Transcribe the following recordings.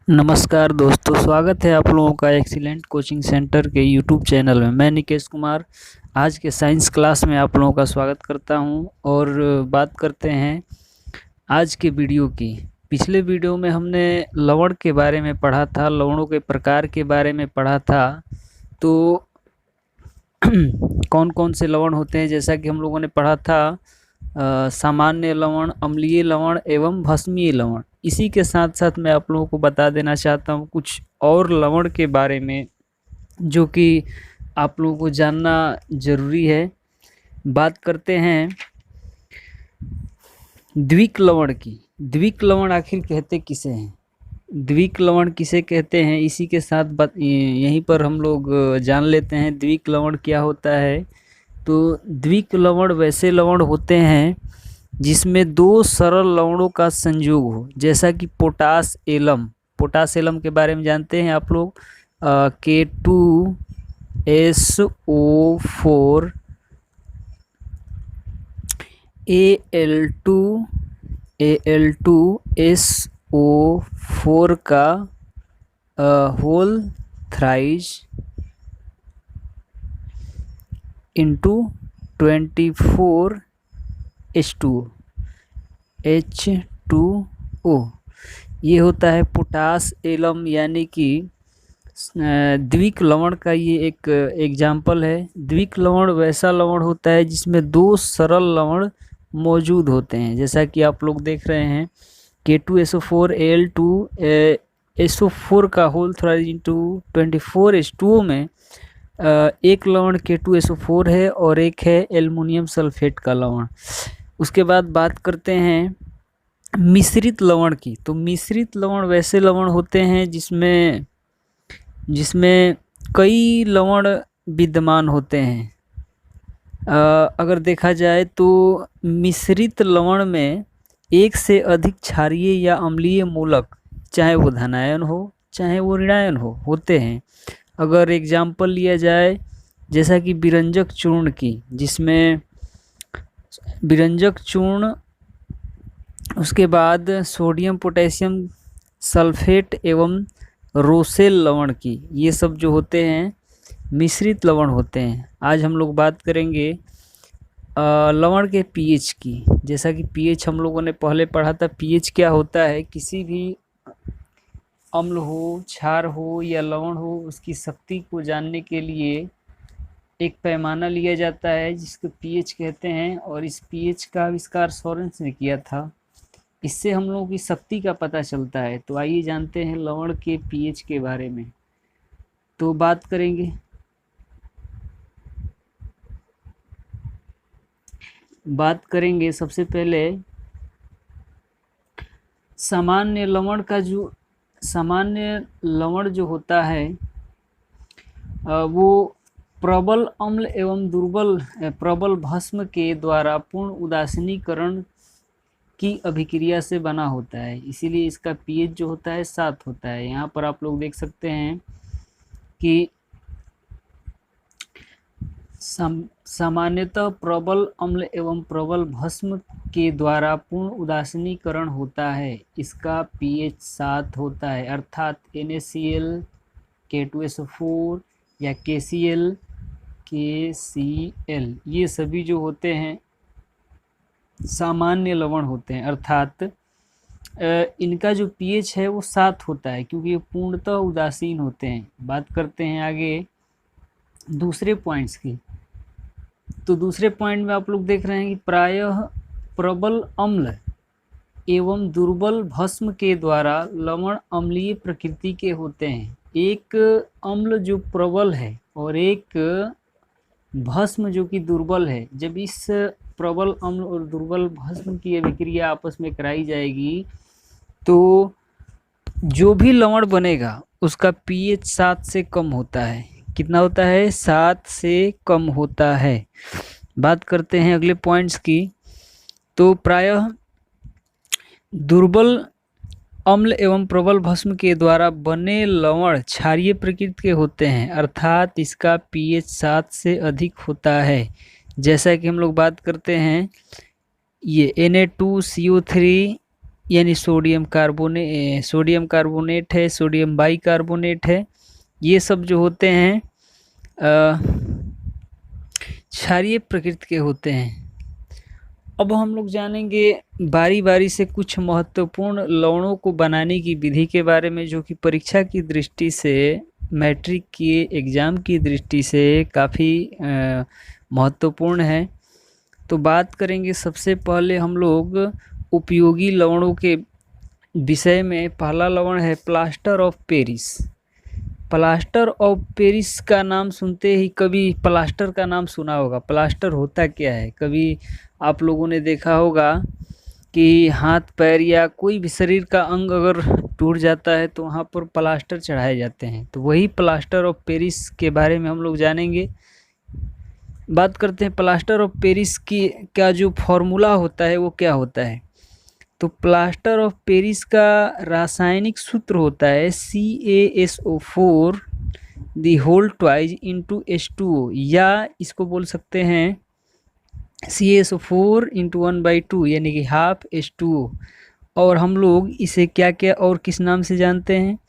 नमस्कार दोस्तों, स्वागत है आप लोगों का एक्सीलेंट कोचिंग सेंटर के यूट्यूब चैनल में। मैं निकेश कुमार आज के साइंस क्लास में आप लोगों का स्वागत करता हूं और बात करते हैं आज के वीडियो की। पिछले वीडियो में हमने लवण के बारे में पढ़ा था, लवणों के प्रकार के बारे में पढ़ा था। तो कौन कौन से लवण होते हैं, जैसा कि हम लोगों ने पढ़ा था सामान्य लवण, अम्लीय लवण एवं भस्मीय लवण। इसी के साथ साथ मैं आप लोगों को बता देना चाहता हूँ कुछ और लवण के बारे में जो कि आप लोगों को जानना जरूरी है। बात करते हैं द्विक लवण की। द्विक लवण आखिर कहते किसे हैं, द्विक लवण किसे कहते हैं, इसी के साथ यहीं पर हम लोग जान लेते हैं द्विक लवण क्या होता है। तो द्विक लवण वैसे लवण होते हैं जिसमें दो सरल लवणों का संयोग हो, जैसा कि पोटास एलम। पोटास एलम के बारे में जानते हैं आप लोग, K2SO4 Al2SO4 का होल थ्राइस इंटू 24H2O, ये होता है पोटास एलम, यानी कि द्विक लवण का ये एक एग्जाम्पल है। द्विक लवण वैसा लवण होता है जिसमें दो सरल लवण मौजूद होते हैं, जैसा कि आप लोग देख रहे हैं K2SO4 Al2SO4 का होल थ्राइस इंटू 24H2O में एक लवण K2SO4 है और एक है एल्युमिनियम सल्फेट का लवण। उसके बाद बात करते हैं मिश्रित लवण की। तो मिश्रित लवण वैसे लवण होते हैं जिसमें कई लवण विद्यमान होते हैं। अगर देखा जाए तो मिश्रित लवण में एक से अधिक क्षारीय या अम्लीय मूलक, चाहे वो धनायन हो चाहे वो ऋणायन होते हैं। अगर एग्जाम्पल लिया जाए जैसा कि विरंजक चूर्ण की, जिसमें विरंजक चूर्ण, उसके बाद सोडियम पोटेशियम सल्फेट एवं रोसेल लवण की, ये सब जो होते हैं मिश्रित लवण होते हैं। आज हम लोग बात करेंगे लवण के पीएच की। जैसा कि पीएच हम लोगों ने पहले पढ़ा था, पीएच क्या होता है, किसी भी अम्ल हो, क्षार हो या लवण हो, उसकी शक्ति को जानने के लिए एक पैमाना लिया जाता है जिसको पीएच कहते हैं, और इस पीएच का आविष्कार सोरेंस ने किया था। इससे हम लोगों की शक्ति का पता चलता है। तो आइए जानते हैं लवण के पीएच के बारे में। तो बात करेंगे सबसे पहले सामान्य लवण का। जो सामान्य लवण जो होता है वो प्रबल अम्ल एवं दुर्बल प्रबल भस्म के द्वारा पूर्ण उदासीनीकरण की अभिक्रिया से बना होता है, इसीलिए इसका पीएच जो होता है 7 होता है। यहाँ पर आप लोग देख सकते हैं कि सामान्यतः प्रबल अम्ल एवं प्रबल भस्म के द्वारा पूर्ण उदासीनीकरण होता है, इसका पीएच 7 होता है। अर्थात NaCl, K2SO4 या KCl, ये सभी जो होते हैं सामान्य लवण होते हैं, अर्थात इनका जो पीएच है वो 7 होता है, क्योंकि ये पूर्णतः उदासीन होते हैं। बात करते हैं आगे दूसरे पॉइंट्स की। तो दूसरे पॉइंट में आप लोग देख रहे हैं कि प्रायः प्रबल अम्ल एवं दुर्बल भस्म के द्वारा लवण अम्लीय प्रकृति के होते हैं। एक अम्ल जो प्रबल है और एक भस्म जो कि दुर्बल है, जब इस प्रबल अम्ल और दुर्बल भस्म की अभिक्रिया आपस में कराई जाएगी तो जो भी लवण बनेगा उसका पीएच 7 से कम होता है। कितना होता है? 7 से कम होता है। बात करते हैं अगले पॉइंट्स की। तो प्रायः दुर्बल अम्ल एवं प्रबल भस्म के द्वारा बने लवण क्षारीय प्रकृति के होते हैं, अर्थात इसका पीएच 7 से अधिक होता है। जैसा कि हम लोग बात करते हैं ये Na2CO3 यानी सोडियम कार्बोनेट है, सोडियम बाइकार्बोनेट है, ये सब जो होते हैं क्षारीय प्रकृति के होते हैं। अब हम लोग जानेंगे बारी बारी से कुछ महत्वपूर्ण लवणों को बनाने की विधि के बारे में, जो कि परीक्षा की दृष्टि से, मैट्रिक के एग्ज़ाम की दृष्टि से काफ़ी महत्वपूर्ण है। तो बात करेंगे सबसे पहले हम लोग उपयोगी लवणों के विषय में। पहला लवण है plaster of Paris. Plaster of Paris का नाम सुनते ही कभी प्लास्टर का नाम सुना होगा। प्लास्टर होता क्या है? कभी आप लोगों ने देखा होगा कि हाथ पैर या कोई भी शरीर का अंग अगर टूट जाता है तो वहाँ पर प्लास्टर चढ़ाए जाते हैं, तो वही प्लास्टर ऑफ पेरिस के बारे में हम लोग जानेंगे। बात करते हैं प्लास्टर ऑफ पेरिस की का जो फॉर्मूला होता है वो क्या होता है। तो प्लास्टर ऑफ पेरिस का रासायनिक सूत्र होता है CaSO4 the whole twice into H2O, या इसको बोल सकते हैं CaSO4 इंटू 1/2 यानी कि हाफ H2O। और हम लोग इसे क्या क्या और किस नाम से जानते हैं?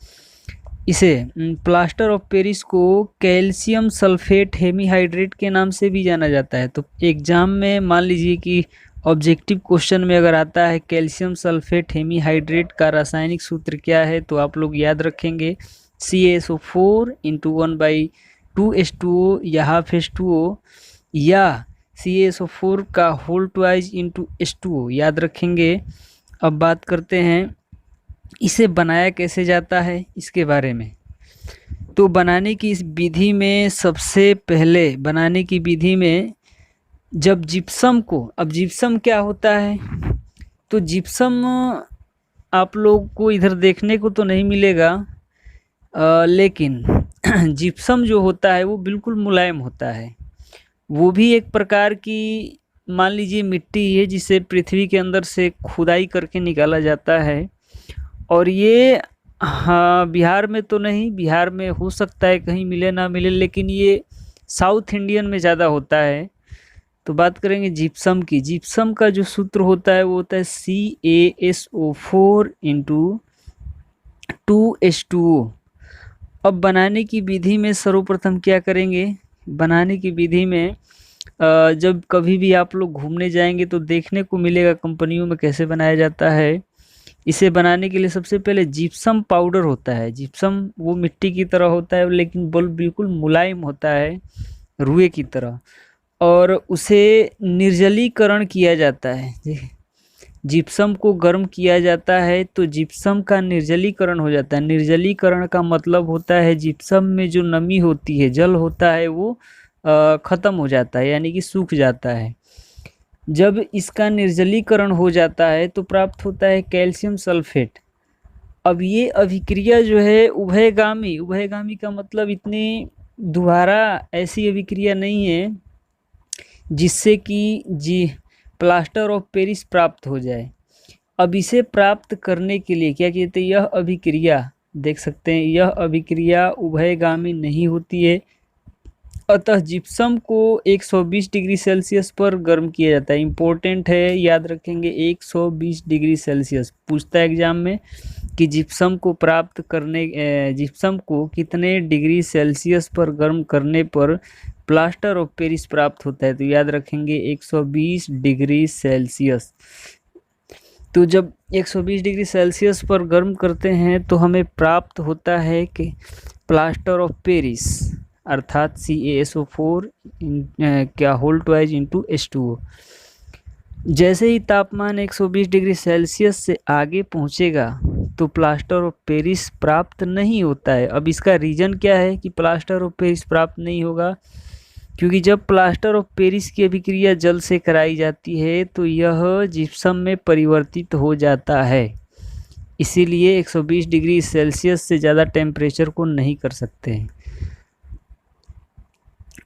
इसे प्लास्टर ऑफ पेरिस को कैल्शियम सल्फेट हेमीहाइड्रेट के नाम से भी जाना जाता है। तो एग्जाम में मान लीजिए कि ऑब्जेक्टिव क्वेश्चन में अगर आता है कैल्शियम सल्फेट हेमीहाइड्रेट का रासायनिक सूत्र क्या है, तो आप लोग याद रखेंगे CaSO4 इंटू 1/2 H2O या हाफ H2O, या CaSO4 का होल ट्वाइस इंटू H2O याद रखेंगे। अब बात करते हैं इसे बनाया कैसे जाता है इसके बारे में। तो बनाने की इस विधि में सबसे पहले बनाने की विधि में जब जिप्सम को, अब जिप्सम क्या होता है? तो जिप्सम आप लोग को इधर देखने को तो नहीं मिलेगा, लेकिन जिप्सम जो होता है वो बिल्कुल मुलायम होता है। वो भी एक प्रकार की मान लीजिए मिट्टी है जिसे पृथ्वी के अंदर से खुदाई करके निकाला जाता है। और ये हाँ बिहार में तो नहीं, बिहार में हो सकता है कहीं मिले ना मिले, लेकिन ये साउथ इंडियन में ज़्यादा होता है। तो बात करेंगे जिप्सम की। जिप्सम का जो सूत्र होता है वो होता है CaSO4 इंटू 2H2O। अब बनाने की विधि में सर्वप्रथम क्या करेंगे? बनाने की विधि में जब कभी भी आप लोग घूमने जाएंगे तो देखने को मिलेगा कंपनियों में कैसे बनाया जाता है। इसे बनाने के लिए सबसे पहले जिप्सम पाउडर होता है। जिप्सम वो मिट्टी की तरह होता है लेकिन बिल्कुल मुलायम होता है, रुए की तरह, और उसे निर्जलीकरण किया जाता है। जिप्सम को गर्म किया जाता है तो जिप्सम का निर्जलीकरण हो जाता है। निर्जलीकरण का मतलब होता है जिप्सम में जो नमी होती है, जल होता है, वो ख़त्म हो जाता है, यानी कि सूख जाता है। जब इसका निर्जलीकरण हो जाता है तो प्राप्त होता है कैल्शियम सल्फेट। अब ये अभिक्रिया जो है उभयगामी, उभयगामी का मतलब इतनी दोबारा ऐसी अभिक्रिया नहीं है जिससे कि प्लास्टर ऑफ पेरिस प्राप्त हो जाए। अब इसे प्राप्त करने के लिए क्या कहते हैं, यह अभिक्रिया देख सकते हैं, यह अभिक्रिया उभयगामी नहीं होती है। अतः जिप्सम को 120 डिग्री सेल्सियस पर गर्म किया जाता है। इम्पोर्टेंट है, याद रखेंगे 120 डिग्री सेल्सियस। पूछता है एग्जाम में कि जिप्सम को प्राप्त करने जिप्सम को कितने डिग्री सेल्सियस पर गर्म करने पर प्लास्टर ऑफ पेरिस प्राप्त होता है, तो याद रखेंगे 120 डिग्री सेल्सियस। तो जब 120 डिग्री सेल्सियस पर गर्म करते हैं तो हमें प्राप्त होता है कि प्लास्टर ऑफ पेरिस अर्थात CaSO4 क्या होल ट्वाइस इंटू H2O। जैसे ही तापमान 120 डिग्री सेल्सियस से आगे पहुंचेगा तो प्लास्टर ऑफ पेरिस प्राप्त नहीं होता है। अब इसका रीज़न क्या है कि प्लास्टर ऑफ पेरिस प्राप्त नहीं होगा? क्योंकि जब प्लास्टर ऑफ पेरिस की अभिक्रिया जल से कराई जाती है तो यह जिप्सम में परिवर्तित हो जाता है। इसीलिए 120 डिग्री सेल्सियस से ज़्यादा टेम्परेचर को नहीं कर सकते हैं।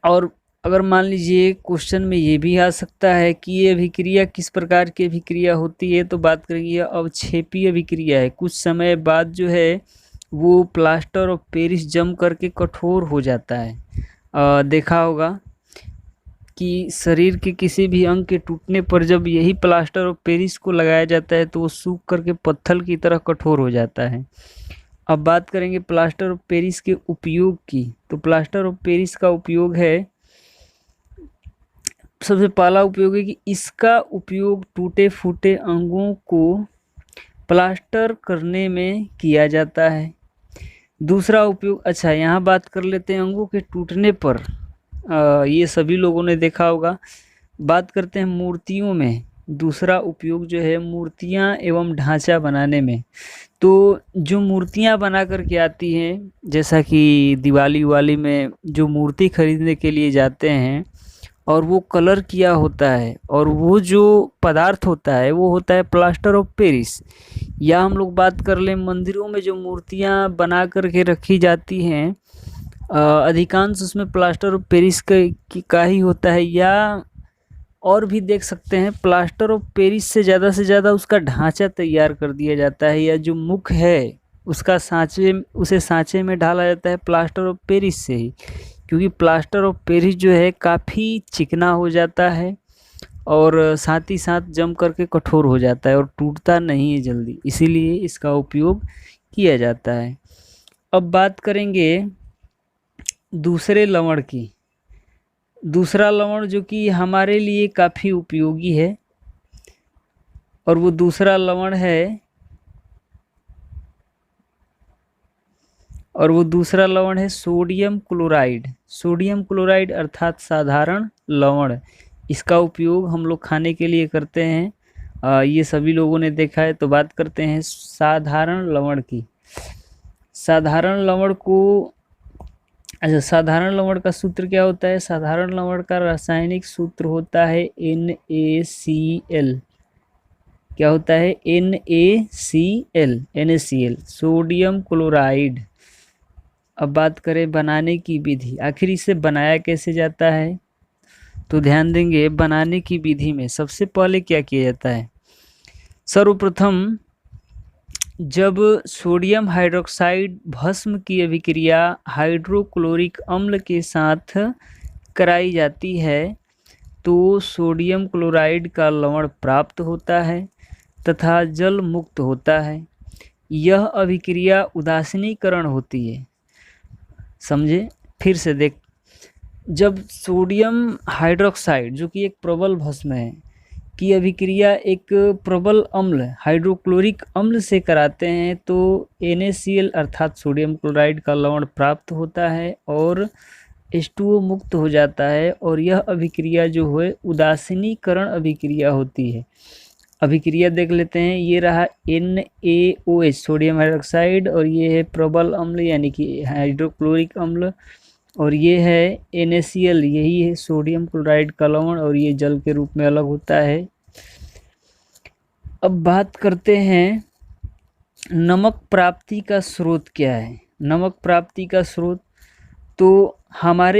और अगर मान लीजिए क्वेश्चन में ये भी आ सकता है कि ये अभिक्रिया किस प्रकार की अभिक्रिया होती है, तो बात करेंगे अवक्षेपी अभिक्रिया है। कुछ समय बाद जो है वो प्लास्टर ऑफ पेरिस जम करके कठोर हो जाता है। देखा होगा कि शरीर के किसी भी अंग के टूटने पर जब यही प्लास्टर ऑफ पेरिस को लगाया जाता है तो वो सूख करके पत्थर की तरह कठोर हो जाता है। अब बात करेंगे प्लास्टर ऑफ पेरिस के उपयोग की। तो प्लास्टर ऑफ पेरिस का उपयोग है, सबसे पहला उपयोग है कि इसका उपयोग टूटे फूटे अंगों को प्लास्टर करने में किया जाता है। दूसरा उपयोग, अच्छा यहाँ बात कर लेते हैं अंगों के टूटने पर। ये सभी लोगों ने देखा होगा। बात करते हैं मूर्तियों में। दूसरा उपयोग जो है मूर्तियाँ एवं ढांचा बनाने में। तो जो मूर्तियाँ बना करके आती हैं, जैसा कि दिवाली वाली में जो मूर्ति खरीदने के लिए जाते हैं और वो कलर किया होता है और वो जो पदार्थ होता है वो होता है प्लास्टर ऑफ पेरिस। या हम लोग बात कर लें मंदिरों में जो मूर्तियाँ बना करके रखी जाती हैं, अधिकांश उसमें प्लास्टर ऑफ पेरिस का ही होता है। या और भी देख सकते हैं प्लास्टर ऑफ पेरिस से ज़्यादा उसका ढांचा तैयार कर दिया जाता है, या जो मुख है उसका उसे सांचे में ढाला जाता है प्लास्टर ऑफ पेरिस से ही। क्योंकि प्लास्टर ऑफ पेरिस जो है काफ़ी चिकना हो जाता है और साथ ही साथ जम करके कठोर हो जाता है और टूटता नहीं है जल्दी, इसीलिए इसका उपयोग किया जाता है। अब बात करेंगे दूसरे लवण की। दूसरा लवण जो कि हमारे लिए काफ़ी उपयोगी है और वो दूसरा लवण है सोडियम क्लोराइड। सोडियम क्लोराइड अर्थात साधारण लवण। इसका उपयोग हम लोग खाने के लिए करते हैं, ये सभी लोगों ने देखा है। तो बात करते हैं साधारण लवण की। साधारण लवण का सूत्र क्या होता है? साधारण लवण का रासायनिक सूत्र होता है NaCl। क्या होता है? NaCl, sodium chloride. अब बात करें बनाने की विधि, आखिर इसे बनाया कैसे जाता है? तो ध्यान देंगे, बनाने की विधि में सबसे पहले क्या किया जाता है? सर्वप्रथम जब सोडियम हाइड्रोक्साइड भस्म की अभिक्रिया हाइड्रोक्लोरिक अम्ल के साथ कराई जाती है तो सोडियम क्लोराइड का लवण प्राप्त होता है तथा जल मुक्त होता है। यह अभिक्रिया उदासीनीकरण होती है। समझे? फिर से देख, जब सोडियम हाइड्रोक्साइड जो कि एक प्रबल भस्म है की अभिक्रिया एक प्रबल अम्ल हाइड्रोक्लोरिक अम्ल से कराते हैं तो NaCl अर्थात सोडियम क्लोराइड का लवण प्राप्त होता है और H2O मुक्त हो जाता है। और यह अभिक्रिया जो है उदासीनीकरण अभिक्रिया होती है। अभिक्रिया देख लेते हैं, ये रहा NaOH सोडियम हाइड्रोक्साइड और ये है प्रबल अम्ल यानी कि हाइड्रोक्लोरिक अम्ल, और ये है NaCl, यही है सोडियम क्लोराइड का लवण और ये जल के रूप में अलग होता है। अब बात करते हैं नमक प्राप्ति का स्रोत क्या है। नमक प्राप्ति का स्रोत तो हमारे